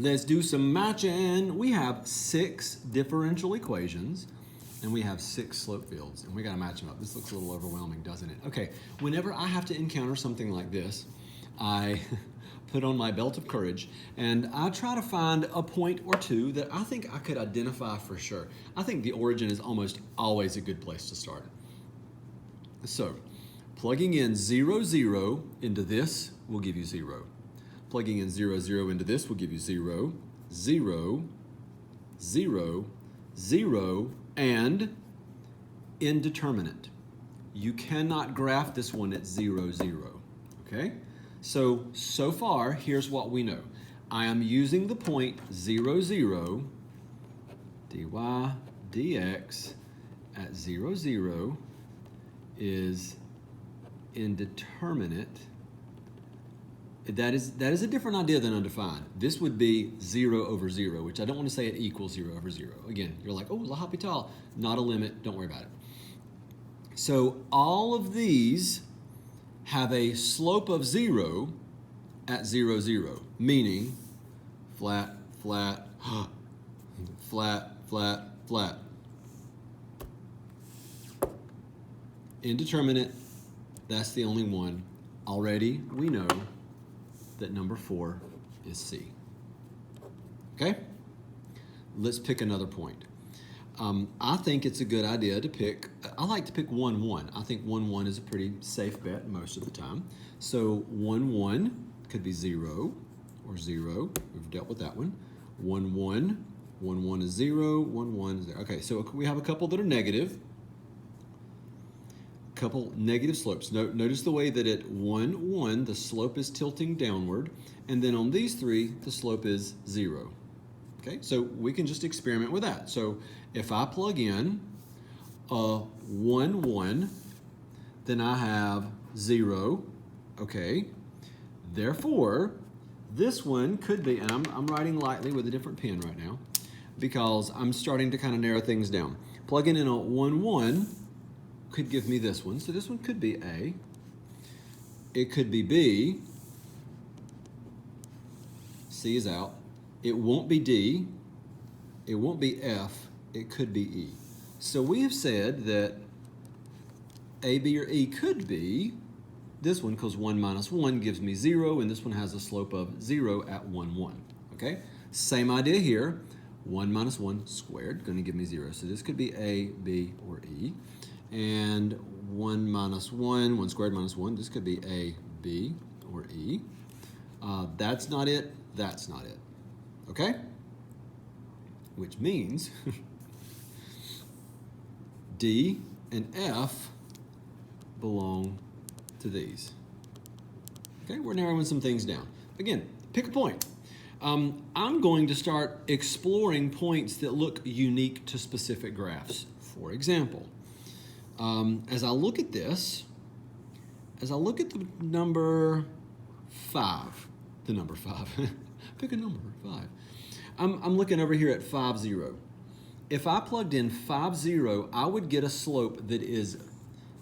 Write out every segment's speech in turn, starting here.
Let's do some matching. We have 6 differential equations and we have 6 slope fields and we got to match them up. This looks a little overwhelming, doesn't it? Okay, whenever I have to encounter something like this, I put on my belt of courage and I try to find a point or two that I think I could identify for sure. I think the origin is almost always a good place to start. So, plugging in 0, 0 into this will give you 0. Plugging in 0, 0 into this will give you 0, 0, 0, 0, and indeterminate. You cannot graph this one at 0, 0. Okay? So far, here's what we know. I am using the point 0, 0, dy dx at 0, 0 is indeterminate. That is a different idea than undefined. This would be 0 over 0, which I don't want to say it equals 0 over 0. Again, you're like, oh, L'Hopital, not a limit, don't worry about it. So all of these have a slope of 0 at 0, 0, meaning flat, flat, flat, flat, flat. Indeterminate, that's the only one. Already, we know that number 4 is C. Okay? Let's pick another point. I think it's a good idea to pick, I like to pick 1, 1. I think 1, 1 is a pretty safe bet most of the time. So 1, 1 could be 0 or 0. We've dealt with that one. 1, 1. 1, 1 is 0. 1, 1 is 0. Okay, so we have a couple that are negative. Couple negative slopes. Notice the way that at 1, 1, the slope is tilting downward, and then on these 3, the slope is 0. Okay, so we can just experiment with that. So if I plug in a 1, 1, then I have 0. Okay, therefore, this one could be, and I'm writing lightly with a different pen right now, because I'm starting to kind of narrow things down. Plugging in a 1, 1 could give me this one. So this one could be A. It could be B. C is out. It won't be D. It won't be F. It could be E. So we have said that A, B, or E could be this one, because 1 minus 1 gives me 0, and this one has a slope of 0 at 1, 1. Okay? Same idea here. 1 minus 1 squared, going to give me 0. So this could be A, B, or E. And 1 minus 1, 1 squared minus 1, this could be A, B, or E. That's not it, that's not it. Okay? Which means D and F belong to these. Okay, we're narrowing some things down. Again, pick a point. I'm going to start exploring points that look unique to specific graphs. For example, as I look at this, as I look at the number 5, pick a number, 5. I'm looking over here at 5, 0. If I plugged in 5, 0, I would get a slope that is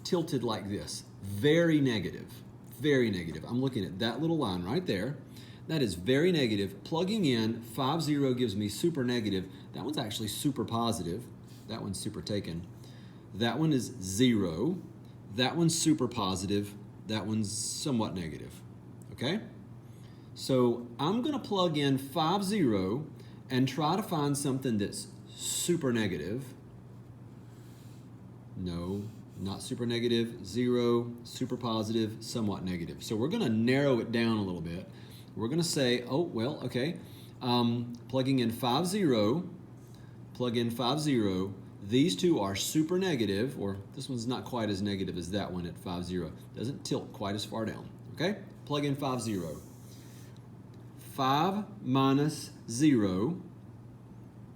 tilted like this. Very negative, very negative. I'm looking at that little line right there. That is very negative. Plugging in 5, 0 gives me super negative. That one's actually super positive. That one's super taken. That one is 0. That one's super positive. That one's somewhat negative. Okay? So I'm going to plug in 5, 0 and try to find something that's super negative. No, not super negative. 0, super positive, somewhat negative. So we're going to narrow it down a little bit. We're going to say, oh, well, okay. Plugging in 5, 0, plug in 5, 0. These two are super negative, or this one's not quite as negative as that one at 5, 0. Doesn't tilt quite as far down, okay? Plug in 5, 0. 5 minus 0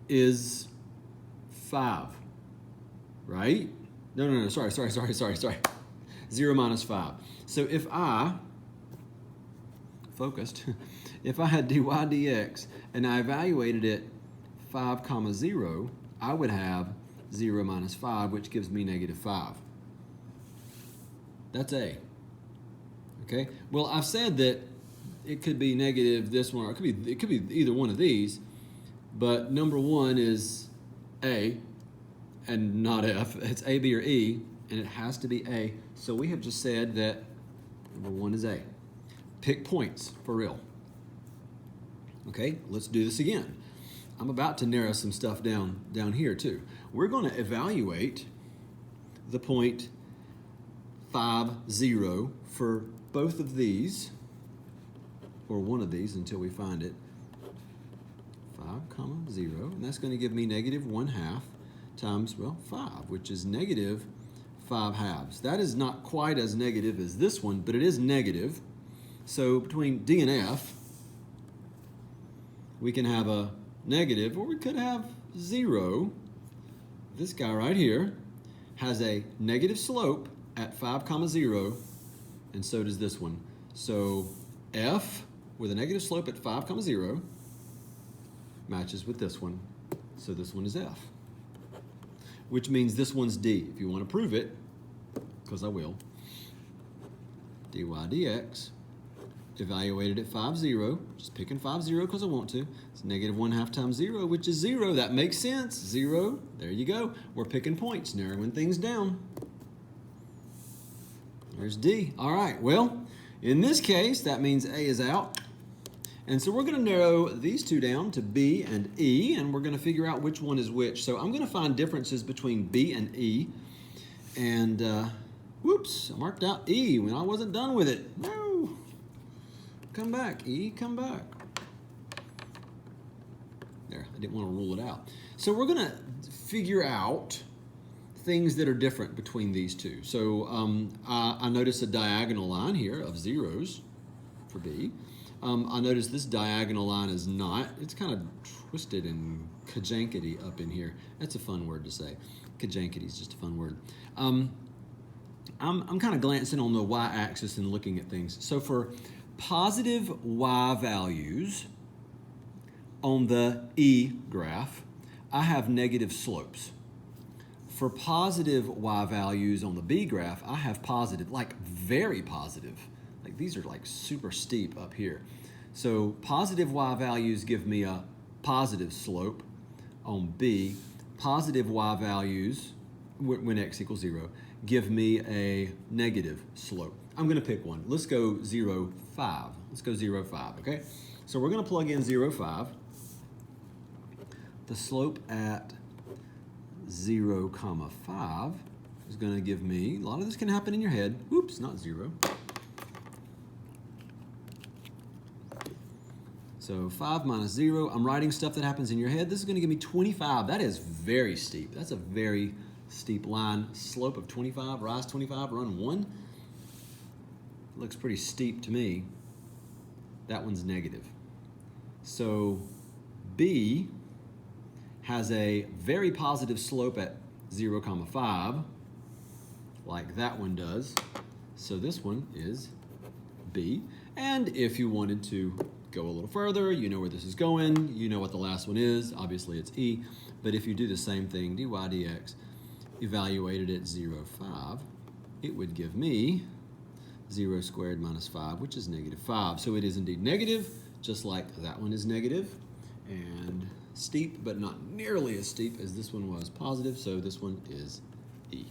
is 5, right? No, sorry. 0 minus 5. So if I, focused, if I had dy dx and I evaluated it 5, 0, I would have 0 minus 5, which gives me negative 5. That's A. Okay? Well, I've said that it could be negative this one, or it could be either one of these, but number one is A and not F. It's A, B, or E, and it has to be A. So we have just said that number one is A. Pick points for real. Okay, let's do this again. I'm about to narrow some stuff down here too. We're going to evaluate the point 5, 0 for both of these, or one of these until we find it. 5, comma 0, and that's going to give me negative 1/2 times, well, 5, which is negative 5/2. That is not quite as negative as this one, but it is negative. So between D and F, we can have a negative, or we could have 0. This guy right here has a negative slope at 5, 0, and so does this one. So F with a negative slope at 5, 0 matches with this one. So this one is F, which means this one's D. If you want to prove it, because I will, dy dx, evaluated at 5, 0, just picking 5, 0 because I want to. It's negative 1/2 times 0, which is 0. That makes sense. 0, there you go. We're picking points, narrowing things down. There's D. All right, well, in this case, that means A is out. And so we're going to narrow these two down to B and E, and we're going to figure out which one is which. So I'm going to find differences between B and E. And, whoops, I marked out E when I wasn't done with it. No. Come back, E, come back. There, I didn't want to rule it out. So we're going to figure out things that are different between these two. So I notice a diagonal line here of zeros for B. I notice this diagonal line is not, it's kind of twisted and kajankety up in here. That's a fun word to say. Kajankety is just a fun word. I'm kind of glancing on the y-axis and looking at things. So for positive y values on the E graph, I have negative slopes. For positive y values on the B graph, I have positive, like very positive. Like these are like super steep up here. So positive y values give me a positive slope on B. Positive y values, when x equals 0, give me a negative slope. I'm going to pick one. Let's go 0, 5. Let's go 0, 5, okay? So we're going to plug in 0, 5. The slope at 0, 5 is going to give me, a lot of this can happen in your head. Whoops, not 0. So 5 minus 0, I'm writing stuff that happens in your head. This is going to give me 25. That is very steep. That's a very steep line. Slope of 25, rise 25, run 1. Looks pretty steep to me. That one's negative. So B has a very positive slope at 0, 5, like that one does. So this one is B. And if you wanted to go a little further, you know where this is going, you know what the last one is, obviously it's E, but if you do the same thing, dy dx, evaluated at 0, 5, it would give me 0 squared minus 5, which is negative 5. So it is indeed negative, just like that one is negative, and steep, but not nearly as steep as this one was positive, so this one is E.